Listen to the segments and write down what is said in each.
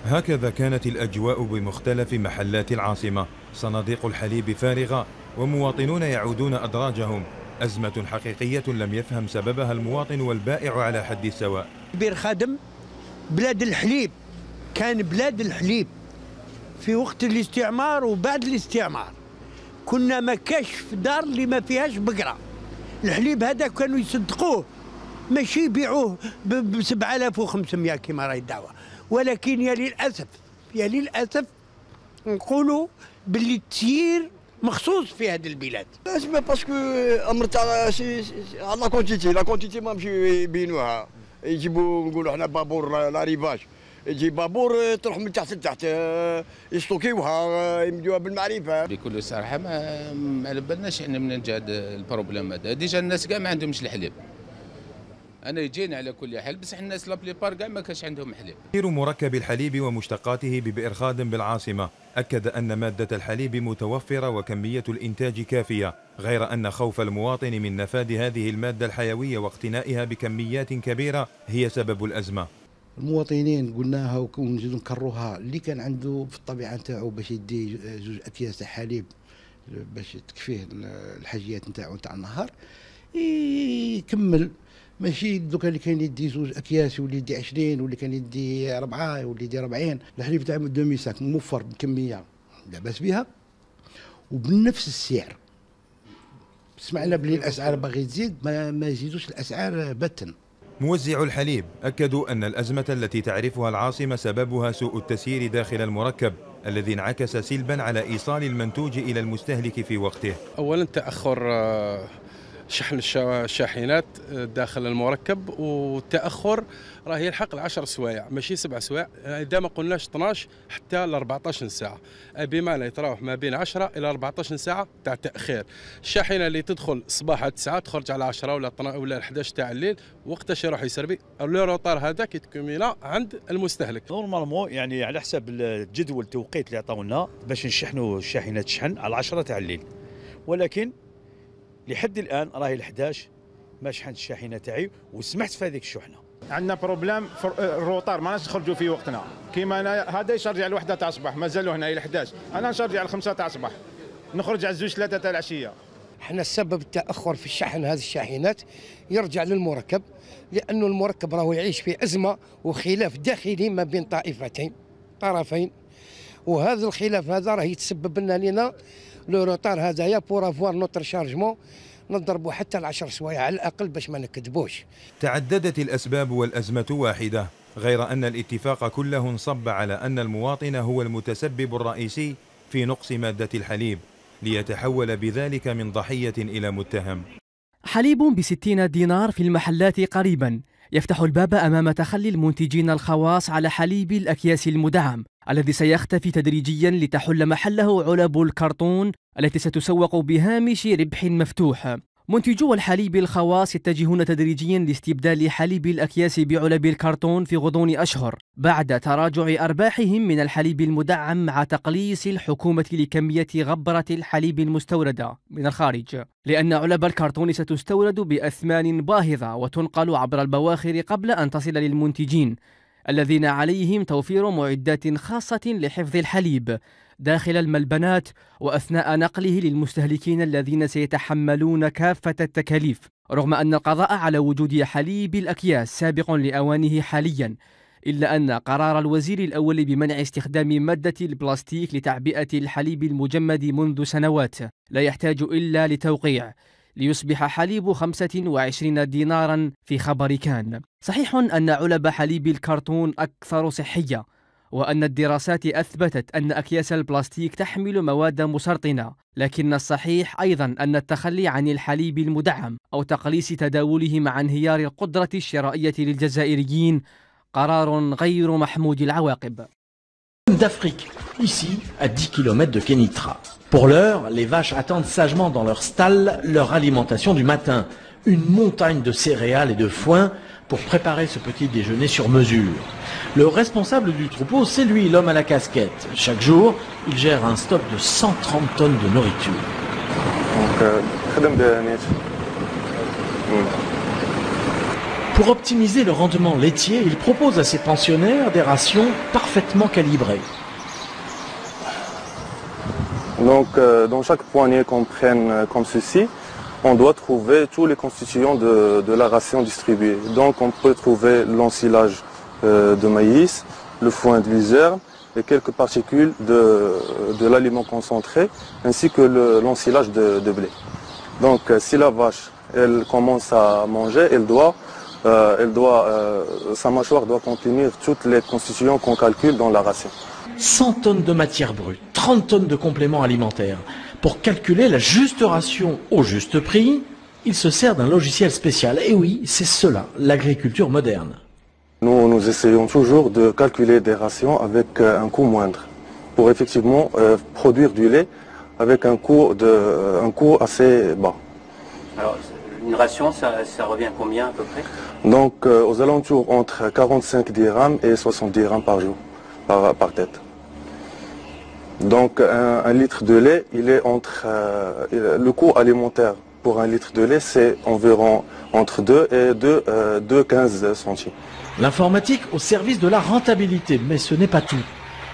هكذا كانت الأجواء بمختلف محلات العاصمة، صناديق الحليب فارغة ومواطنون يعودون أدراجهم. أزمة حقيقية لم يفهم سببها المواطن والبائع على حد سواء. بير خادم بلاد الحليب، كان بلاد الحليب في وقت الاستعمار وبعد الاستعمار. كنا ما كاش في دار اللي ما فيهاش بقرة. الحليب هذا كانوا يصدقوه، ماشي يبيعوه ب 7500 كما راهي الدعوة. ولكن يا للأسف نقولوا باللي التسيير مخصوص في هذه البلاد. اسمع باسكو امر تاع لا كونتيتي ما مشيو يبينوها، يجيبوا نقولوا احنا بابور لاريفاج، يجي بابور تروح من تحت لتحت يستوكيوها يمدوها بالمعرفه. بكل صراحه ما على بالناش احنا من نجاد البروبليم هذا. ديجا الناس كاع ما عندهمش الحليب. أنا يجينا على كل حال، بصح الناس لابليبار كاع ما كانش عندهم حليب. تسيير مركب الحليب ومشتقاته ببئر خادم بالعاصمة أكد أن مادة الحليب متوفرة وكمية الإنتاج كافية، غير أن خوف المواطن من نفاذ هذه المادة الحيوية واقتنائها بكميات كبيرة هي سبب الأزمة. المواطنين قلناها ونزيدو نكروها، اللي كان عنده في الطبيعة نتاعو باش يدي 2 أكياس تاع حليب باش تكفيه الحاجيات نتاعو تاع النهار يكمل. ماشي دوكا اللي كان يدي 2 أكياس واللي يدي 20 واللي كان يدي 4 واللي يدي 40. الحليب تاع 2000 ساك موفر بكميه لا باس بها وبنفس السعر. سمعنا بلي الاسعار باغي تزيد، ما يزيدوش الاسعار باتا. موزع الحليب أكدوا أن الأزمة التي تعرفها العاصمة سببها سوء التسيير داخل المركب الذي انعكس سلبا على إيصال المنتوج إلى المستهلك في وقته. أولا تأخر شحن الشاحنات داخل المركب، والتأخر راه يلحق 10 سوايع ماشي 7 سوايع. إذا ما قلناش 12 حتى ل 14 ساعة، بمعنى يتراوح ما بين 10 إلى 14 ساعة تاع تأخير. الشاحنة اللي تدخل صباح 9 تخرج على 10 ولا 11 تاع الليل، وقتاش يروح يسربي لو روطار هذا كيتكومينا عند المستهلك. نورمالمون يعني على حسب الجدول التوقيت اللي عطاونا باش نشحنوا الشاحنة تشحن على 10 تاع الليل، ولكن لحد الان راهي ال 11 ما شحنت الشاحنه تاعي وسمحت في هذيك الشحنه. عندنا بروبليم الروطار ما نخرجوا في وقتنا، كيما انا هذا يشرجع على 1 تاع الصباح مازالوا هنا الى 11، انا نشرجع على 5 تاع الصباح نخرج على 2 3 تاع العشيه. احنا السبب التاخر في الشحن هذه الشاحنات يرجع للمركب، لانه المركب راهو يعيش في ازمه وخلاف داخلي ما بين طرفين، وهذا الخلاف هذا راه يتسبب لنا لو روطار هذايا بور افوار نوتر شارجمون نضربوا حتى 10 سوايع على الاقل باش ما نكذبوش. تعددت الاسباب والازمه واحده، غير ان الاتفاق كله انصب على ان المواطن هو المتسبب الرئيسي في نقص ماده الحليب، ليتحول بذلك من ضحيه الى متهم. حليب ب60 دينار في المحلات قريبا يفتح الباب امام تخلي المنتجين الخواص على حليب الاكياس المدعم الذي سيختفي تدريجيا لتحل محله علب الكرتون التي ستسوق بهامش ربح مفتوح. منتجو الحليب الخواص يتجهون تدريجيا لاستبدال حليب الأكياس بعلب الكرتون في غضون أشهر بعد تراجع أرباحهم من الحليب المدعم مع تقليص الحكومة لكمية غبرة الحليب المستوردة من الخارج، لأن علب الكرتون ستستورد بأثمان باهظة وتنقل عبر البواخر قبل أن تصل للمنتجين الذين عليهم توفير معدات خاصة لحفظ الحليب داخل الملبنات وأثناء نقله للمستهلكين الذين سيتحملون كافة التكاليف، رغم أن القضاء على وجود حليب الأكياس سابق لأوانه حاليا، إلا أن قرار الوزير الأول بمنع استخدام مادة البلاستيك لتعبئة الحليب المجمد منذ سنوات لا يحتاج إلا لتوقيع ليصبح حليب 25 دينارا في خبر كان. صحيح أن علب حليب الكرتون أكثر صحية، وأن الدراسات أثبتت أن أكياس البلاستيك تحمل مواد مسرطنة، لكن الصحيح أيضا أن التخلي عن الحليب المدعم أو تقليص تداوله مع انهيار القدرة الشرائية للجزائريين قرار غير محمود العواقب. D'Afrique, ici, à 10 km de Kenitra. Pour l'heure, les vaches attendent sagement dans leur stall leur alimentation du matin. Une montagne de céréales et de foin pour préparer ce petit déjeuner sur mesure. Le responsable du troupeau, c'est lui, l'homme à la casquette. Chaque jour, il gère un stock de 130 tonnes de nourriture. Pour optimiser le rendement laitier, il propose à ses pensionnaires des rations parfaitement calibrées. Donc, dans chaque poignée qu'on prenne comme ceci, on doit trouver tous les constituants de la ration distribuée. Donc, on peut trouver l'ensilage de maïs, le foin de luzerne et quelques particules de l'aliment concentré, ainsi que l'ensilage de blé. Donc, si la vache elle commence à manger, sa mâchoire doit contenir toutes les constituants qu'on calcule dans la ration. 100 tonnes de matière brute, 30 tonnes de compléments alimentaires. Pour calculer la juste ration au juste prix, il se sert d'un logiciel spécial. Et oui, c'est cela, l'agriculture moderne. Nous essayons toujours de calculer des rations avec un coût moindre, pour effectivement produire du lait avec un coût assez bas. Alors, une ration, ça revient combien à peu près? Donc, aux alentours entre 45 dirhams et 60 dirhams par jour, par tête. Donc, un litre de lait, il est le coût alimentaire pour un litre de lait, c'est environ entre 2 et 2,15 centimes. L'informatique au service de la rentabilité, mais ce n'est pas tout.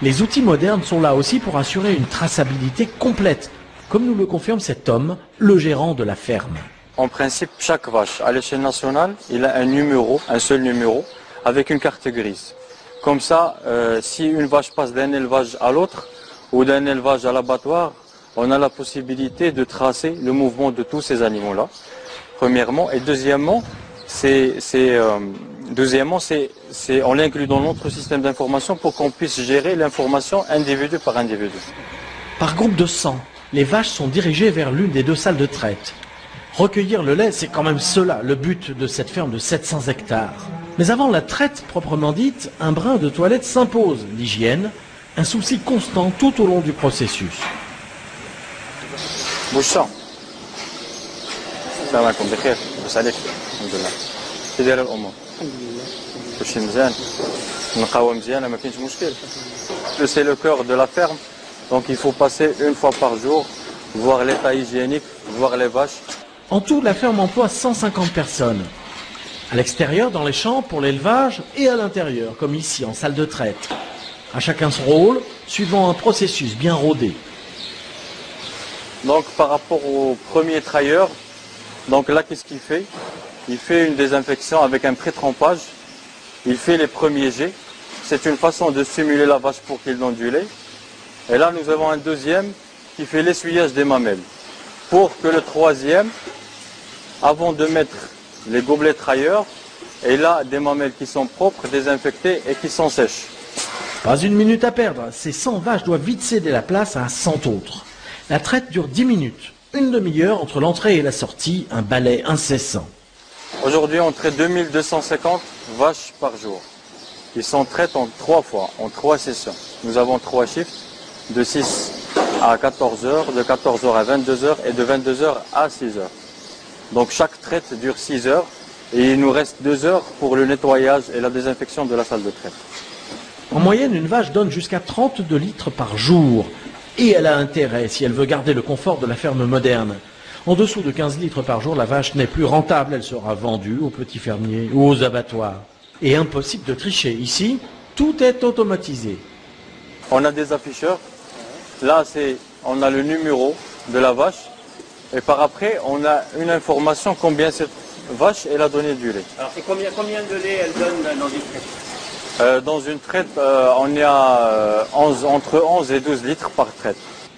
Les outils modernes sont là aussi pour assurer une traçabilité complète, comme nous le confirme cet homme, le gérant de la ferme. En principe, chaque vache à l'échelle nationale, il a un seul numéro, avec une carte grise. Comme ça, si une vache passe d'un élevage à l'autre, ou d'un élevage à l'abattoir, on a la possibilité de tracer le mouvement de tous ces animaux-là, premièrement. Et deuxièmement, on l'inclut dans notre système d'information pour qu'on puisse gérer l'information individu par individu. Par groupe de 100, les vaches sont dirigées vers l'une des 2 salles de traite. Recueillir le lait, c'est quand même cela, le but de cette ferme de 700 hectares. Mais avant la traite proprement dite, un brin de toilette s'impose, l'hygiène, un souci constant tout au long du processus. Bouge ça. السلام عليكم بخير بس عليك الحمد لله كي داير الامور كلشي مزيان النقاوه مزيانه ما كاينش مشكل c'est le cœur de la ferme donc il faut passer une fois par jour voir l'état hygiénique voir les vaches. En tout, la ferme emploie 150 personnes. À l'extérieur, dans les champs, pour l'élevage, et à l'intérieur, comme ici, en salle de traite. À chacun son rôle, suivant un processus bien rodé. Donc par rapport au premier trailleur, donc là qu'est-ce qu'il fait? Il fait une désinfection avec un pré-trempage. Il fait les premiers jets. C'est une façon de stimuler la vache pour qu'il donne du lait. Et là nous avons un deuxième qui fait l'essuyage des mamelles. Pour que le troisième, avant de mettre les gobelets trailleurs, et là des mamelles qui sont propres, désinfectées et qui sont sèches. Pas une minute à perdre, ces 100 vaches doivent vite céder la place à 100 autres. La traite dure 10 minutes, une demi-heure entre l'entrée et la sortie, un balai incessant. Aujourd'hui on traite 2250 vaches par jour. Ils sont traités en 3 fois, en 3 sessions. Nous avons 3 shifts, de 6 à 14 heures, de 14 heures à 22 heures et de 22 heures à 6 heures. Donc chaque traite dure 6 heures et il nous reste 2 heures pour le nettoyage et la désinfection de la salle de traite. En moyenne, une vache donne jusqu'à 32 litres par jour. Et elle a intérêt si elle veut garder le confort de la ferme moderne. En dessous de 15 litres par jour, la vache n'est plus rentable. Elle sera vendue aux petits fermiers ou aux abattoirs. Et impossible de tricher. Ici, tout est automatisé. On a des afficheurs. Là, on a le numéro de la vache. Et par après, on a une information combien cette vache elle a donné du lait. Alors, c'est combien de lait elle donne dans une traite? Dans une traite, on est à entre 11 et 12 litres par traite.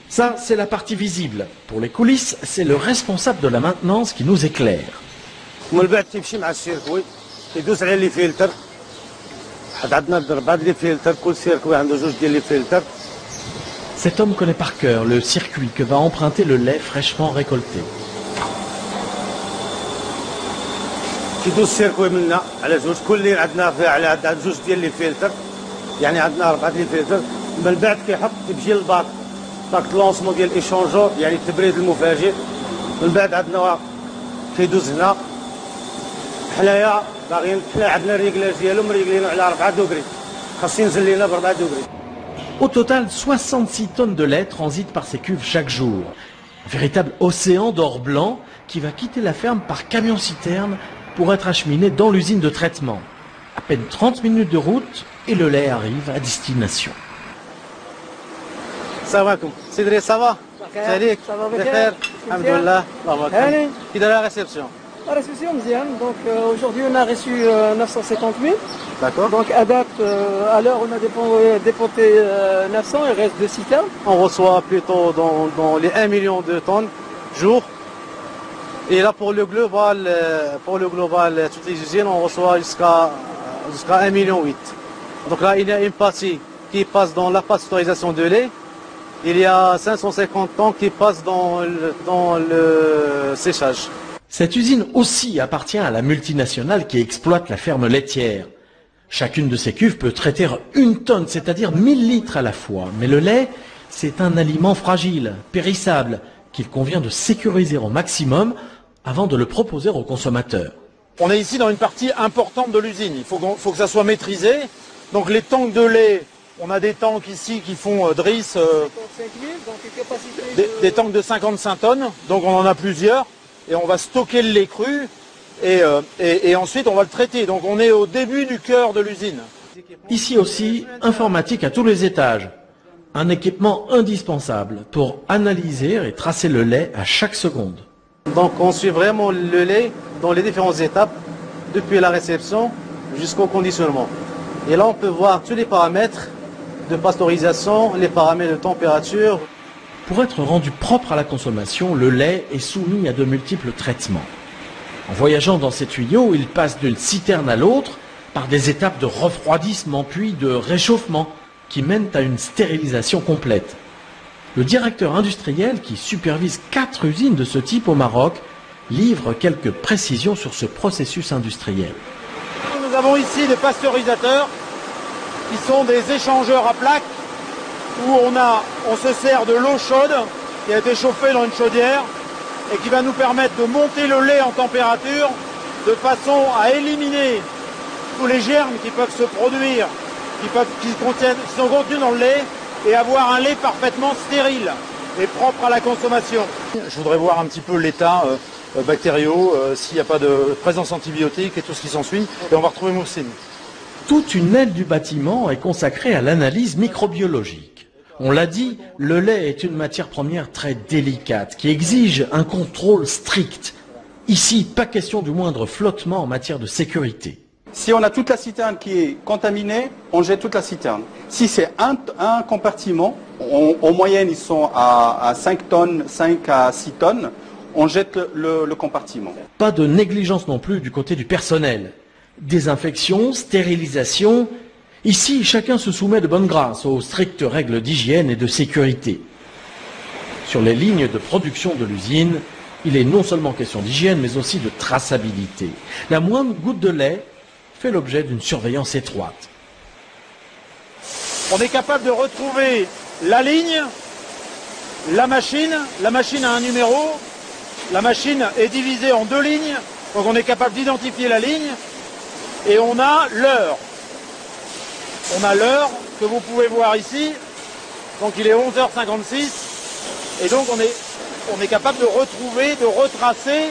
Ça, c'est la partie visible. Pour les coulisses, c'est le responsable de la maintenance qui nous éclaire. Cet homme connaît par cœur le circuit que va emprunter le lait fraîchement récolté. كيدوز السيركوي منا على زوج كل ليل عندنا فيها على زوج ديال لي فلتر يعني عندنا 4 لي فلتر من بعد كيحط تيجي للباك لونسمون ديال ايشونجور يعني التبريد المفاجئ من بعد عندنا كيدوز هنا حنايا باغيين حنا عندنا الريكلاج ديالو مريكلينو على 4 دوغري خاص ينزل لينا ب 4 دوغري. Au total, 66 tonnes de lait transitent par ces cuves chaque jour. Un véritable océan d'or blanc qui va quitter la ferme par camion-citerne pour être acheminé dans l'usine de traitement. À peine 30 minutes de route et le lait arrive à destination. Salam alaikum. Sidri, ça va? Salut. Ça va bien? Alhamdulillah. Qui est dans la réception? La réception, Mziane. Donc aujourd'hui, on a reçu 950 000. D'accord. Donc à date, à l'heure, on a déporté 900, il reste 2 citernes. On reçoit plutôt dans les 1 million de tonnes jour. Et là, pour le global, toutes les usines, on reçoit jusqu'à 1,8 million. Donc là, il y a une partie qui passe dans la pasteurisation de lait. Il y a 550 tonnes qui passent dans le séchage. Cette usine aussi appartient à la multinationale qui exploite la ferme laitière. Chacune de ces cuves peut traiter 1 tonne, c'est-à-dire 1000 litres à la fois. Mais le lait, c'est un aliment fragile, périssable, qu'il convient de sécuriser au maximum avant de le proposer aux consommateurs. On est ici dans une partie importante de l'usine. Il faut que ça soit maîtrisé. Donc les tanks de lait, on a des tanks ici qui font Driss, des tanks de 55 tonnes. Donc on en a plusieurs. Et on va stocker le lait cru et ensuite on va le traiter. Donc on est au début du cœur de l'usine. Ici aussi, informatique à tous les étages. Un équipement indispensable pour analyser et tracer le lait à chaque seconde. Donc on suit vraiment le lait dans les différentes étapes, depuis la réception jusqu'au conditionnement. Et là on peut voir tous les paramètres de pasteurisation, les paramètres de température. Pour être rendu propre à la consommation, le lait est soumis à de multiples traitements. En voyageant dans ces tuyaux, il passe d'une citerne à l'autre par des étapes de refroidissement puis de réchauffement qui mènent à une stérilisation complète. Le directeur industriel qui supervise 4 usines de ce type au Maroc livre quelques précisions sur ce processus industriel. Nous avons ici des pasteurisateurs qui sont des échangeurs à plaques où on se sert de l'eau chaude qui a été chauffée dans une chaudière et qui va nous permettre de monter le lait en température de façon à éliminer tous les germes qui peuvent se produire, qui sont contenus dans le lait et avoir un lait parfaitement stérile et propre à la consommation. Je voudrais voir un petit peu l'état bactériaux, s'il n'y a pas de présence antibiotique et tout ce qui s'ensuit. Et on va retrouver Moussine. Toute une aile du bâtiment est consacrée à l'analyse microbiologique. On l'a dit, le lait est une matière première très délicate qui exige un contrôle strict. Ici, pas question du moindre flottement en matière de sécurité. Si on a toute la citerne qui est contaminée, on jette toute la citerne. Si c'est un compartiment, en moyenne ils sont à 5 tonnes, 5 à 6 tonnes, on jette le compartiment. Pas de négligence non plus du côté du personnel. Désinfection, stérilisation. Ici, chacun se soumet de bonne grâce aux strictes règles d'hygiène et de sécurité. Sur les lignes de production de l'usine, il est non seulement question d'hygiène, mais aussi de traçabilité. La moindre goutte de lait fait l'objet d'une surveillance étroite. On est capable de retrouver la ligne, la machine a un numéro, la machine est divisée en 2 lignes, donc on est capable d'identifier la ligne, et on a l'heure. On a l'heure que vous pouvez voir ici, donc il est 11h56, et donc on est capable de retrouver, de retracer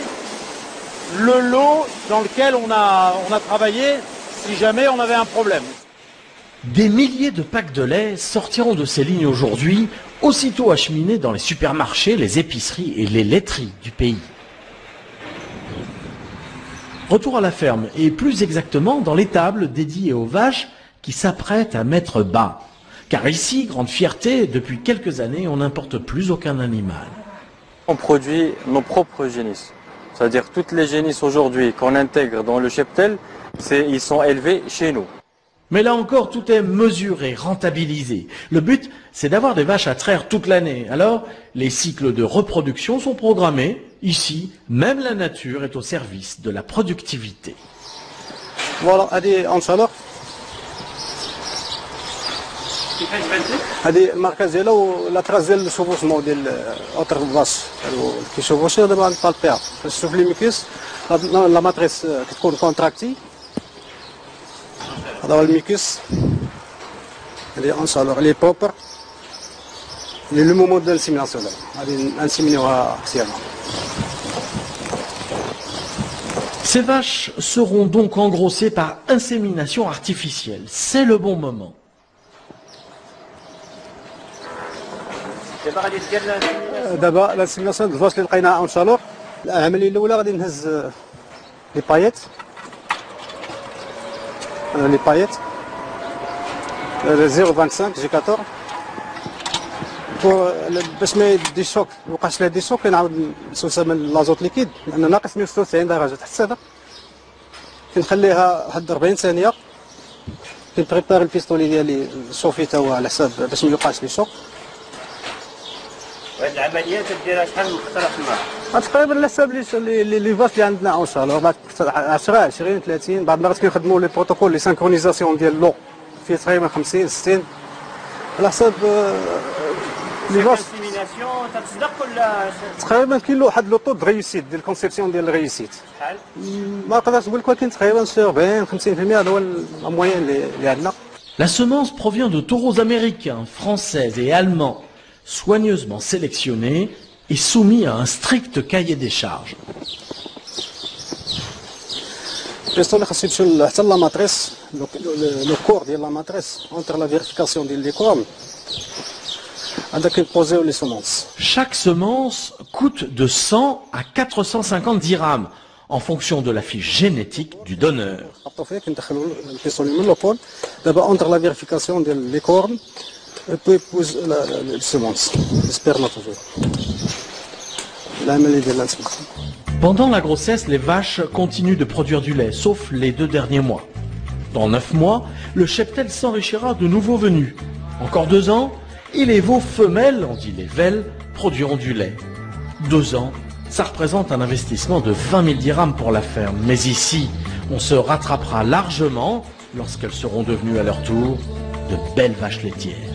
le lot dans lequel on a travaillé si jamais on avait un problème. Des milliers de packs de lait sortiront de ces lignes aujourd'hui, aussitôt acheminés dans les supermarchés, les épiceries et les laiteries du pays. Retour à la ferme, et plus exactement dans l'étable dédiée aux vaches qui s'apprêtent à mettre bas. Car ici, grande fierté, depuis quelques années, on n'importe plus aucun animal. On produit nos propres génisses. C'est-à-dire toutes les génisses aujourd'hui qu'on intègre dans le cheptel, ils sont élevés chez nous. Mais là encore, tout est mesuré, rentabilisé. Le but, c'est d'avoir des vaches à traire toute l'année. Alors, les cycles de reproduction sont programmés. Ici, même la nature est au service de la productivité. Voilà, هذه أنصلة. هذه المركز ديالها ولا تراس ديال الشوفوسمون ديال اوتر باس كيشوفوشي دابا نطالبيها شوف لي ميكيس لا ماتريس كتكون كونتراكتي هذا هو الميكيس هذه انصالو عليه بروبر لي لو مومون ديال السيميناسيون غادي نسيمينيوها اكسيالمون Ces vaches seront donc engrossées par insémination artificielle. C'est le bon moment. دابا الانسيميناسيون الفاش اللي لقيناها اون شالور العمليه الاولى غادي نهز لي بايت 0.25 جي 14 باش ما يدي شوك ما يوقعش لها دي شوك كنعاود نسوسها من لازوت ليكيد لان ناقص 196 درجه تحت هذا كنخليها واحد 40 ثانيه كنبريباري البيستولي ديالي نشوفي تا هو على حساب باش ما يوقعش لي شوك. وهاد العمليه تديرها شحال من خطره في النهار؟ تقريبا على حساب لي فاس اللي عندنا اون شاء الله 10 20 30 بعض المرات كنخدموا لي بروتوكول لي سانكرونيزاسيون ديال لو فيه تقريبا 50 60 على حساب لي فاس. تصدق ولا تقريبا كاين له واحد لو طو دو ريوسيت ديال الكونسيبسيون ديال الريوسيت شحال؟ ما نقدرش نقول لك ولكن تقريبا 40 50% هذا هو الموين اللي عندنا. La semence provient de taureaux américains, français et allemands, soigneusement sélectionnés et soumis à un strict cahier des charges. البيستولي خاصو يمشيو حتى لا ماتريس لو كور ديال لا ماتريس اونتر لا فيريفيكاسيون ديال لي كورن هذاك كيبوزيو لي سيمونس. Chaque semence coûte de 100 à 450 dirhams en fonction de la fiche génétique du donneur. حطوا فيه كندخلوا البيستولي من لو كور دابا اونتر لا فيريفيكاسيون ديال لي كورن بو يبوز لي سيمونس سبيرماتوزويد العمليه ديال الانسيميناسيون. Pendant la grossesse, les vaches continuent de produire du lait, sauf les 2 derniers mois. Dans 9 mois, le cheptel s'enrichira de nouveaux venus. Encore 2 ans, et les veaux femelles, on dit les velles, produiront du lait. 2 ans, ça représente un investissement de 20 000 dirhams pour la ferme. Mais ici, on se rattrapera largement lorsqu'elles seront devenues à leur tour de belles vaches laitières.